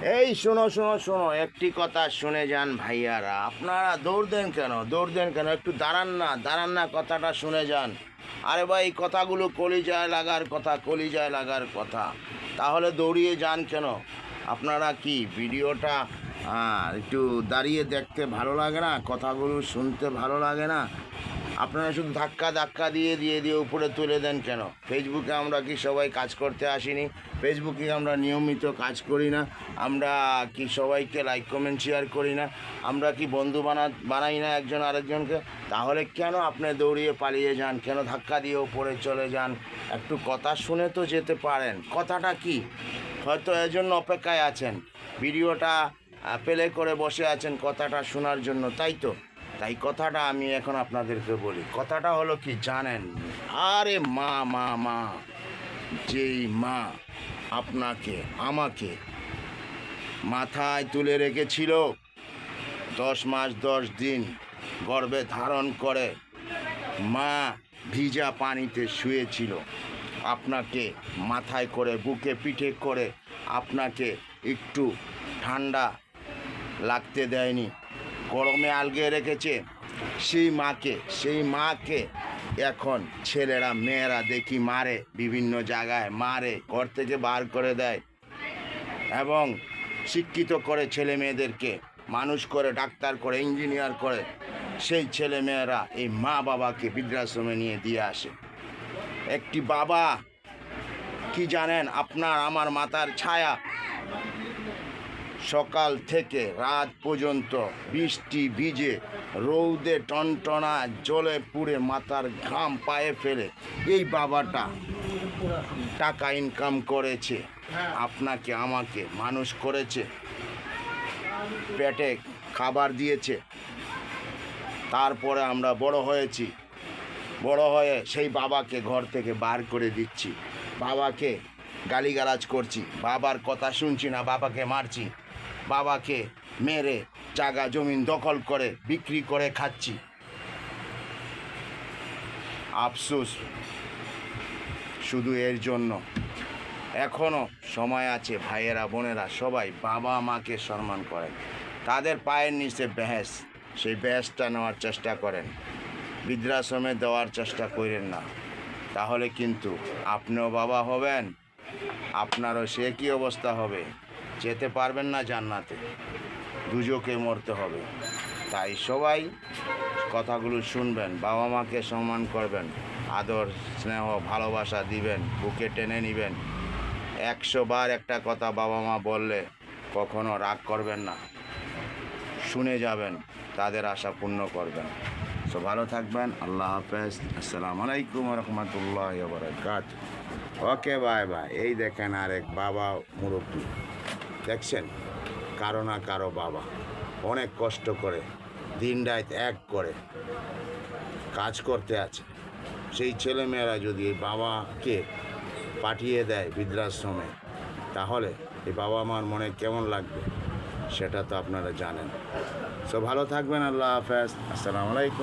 এই শোনো শোনো শোনো, একটি কথা শুনে যান ভাইয়ারা। আপনারা দৌড় দেন কেন? একটু দাঁড়ান না, দাঁড়ান না, কথাটা শুনে যান। আরে ভাই, এই কথাগুলো কলিজায় লাগার কথা, কলিজায় লাগার কথা। তাহলে দৌড়িয়ে যান কেন? আপনারা কি ভিডিওটা একটু দাঁড়িয়ে দেখতে ভালো লাগে না? কথাগুলো শুনতে ভালো লাগে না? আপনারা শুধু ধাক্কা ধাক্কা দিয়ে দিয়ে দিয়ে উপরে তুলে দেন কেন? ফেসবুকে আমরা কি সবাই কাজ করতে আসিনি? ফেসবুকে আমরা নিয়মিত কাজ করি না? আমরা কি সবাইকে লাইক কমেন্ট শেয়ার করি না? আমরা কি বন্ধু বানাই না একজন আরেকজনকে? তাহলে কেন আপনি দৌড়িয়ে পালিয়ে যান? কেন ধাক্কা দিয়ে উপরে চলে যান? একটু কথা শুনে তো যেতে পারেন। কথাটা কি? হয়তো এজন্য অপেক্ষায় আছেন, ভিডিওটা প্লে করে বসে আছেন কথাটা শোনার জন্য, তাই তো? তাই কথাটা আমি এখন আপনাদেরকে বলি। কথাটা হলো কি জানেন? আরে মা মা মা, যেই মা আপনাকে আমাকে মাথায় তুলে রেখেছিল, 10 মাস 10 দিন গর্ভে ধারণ করে, মা ভিজা পানিতে শুয়েছিল, আপনাকে মাথায় করে বুকে পিঠে করে আপনাকে একটু ঠান্ডা লাগতে দেয়নি, গরমে আলগিয়ে রেখেছে। সেই মাকে এখন ছেলেরা মেয়েরা দেখি মারে, বিভিন্ন জায়গায় মারে, ঘর থেকে বার করে দেয় এবং শিক্ষিত করে ছেলে মেয়েদেরকে, মানুষ করে, ডাক্তার করে, ইঞ্জিনিয়ার করে। সেই ছেলে মেয়েরা এই মা বাবাকে বৃদ্ধাশ্রমে নিয়ে দিয়ে আসে। একটি বাবা কি জানেন? আপনার আমার মাথার ছায়া, সকাল থেকে রাত পর্যন্ত বৃষ্টি ভিজে, রৌদে টনটনা জলে পুড়ে মাথার ঘাম পায়ে ফেলে এই বাবাটা টাকা ইনকাম করেছে, আপনাকে আমাকে মানুষ করেছে, পেটে খাবার দিয়েছে। তারপরে আমরা বড় হয়েছি, বড় হয়ে সেই বাবাকে ঘর থেকে বার করে দিচ্ছি, বাবাকে গালিগালাজ করছি, বাবার কথা শুনছি না, বাবাকে মারছি, বাবাকে মেরে জায়গা জমিন দখল করে বিক্রি করে খাচ্ছি। আফসোস শুধু এর জন্য। এখনও সময় আছে ভাইয়েরা বোনেরা, সবাই বাবা মাকে সম্মান করেন, তাদের পায়ের নিচে বেহেস, সেই বেহেসটা নেওয়ার চেষ্টা করেন, বৃদ্ধাশ্রমে দেওয়ার চেষ্টা করেন না। তাহলে কিন্তু আপনিও বাবা হবেন, আপনারও সে কী অবস্থা হবে, যেতে পারবেন না জান্নাতে, দুজকে মরতে হবে। তাই সবাই কথাগুলো শুনবেন, বাবা মাকে সম্মান করবেন, আদর স্নেহ ভালোবাসা দিবেন, বুকে টেনে নেবেন। 100 বার একটা কথা বাবা মা বললে কখনো রাগ করবেন না, শুনে যাবেন, তাদের আশা পূর্ণ করবেন। সো ভালো থাকবেন, আল্লাহ হাফেজ, আসসালামু আলাইকুম রহমতুল্লাহ বারাকাত। ওকে, বাই বাই। এই দেখেন আরেক বাবা মুরব্বী, দেখছেন? কারো না কারো বাবা অনেক কষ্ট করে দিন রাত এক করে কাজ করতে আছে। সেই ছেলেমেয়েরা যদি এই বাবাকে পাঠিয়ে দেয় বৃদ্ধাশ্রমে, তাহলে এই বাবা মার মনে কেমন লাগবে সেটা তো আপনারা জানেন। সো ভালো থাকবেন, আল্লাহ হাফেজ, আসসালামু আলাইকুম।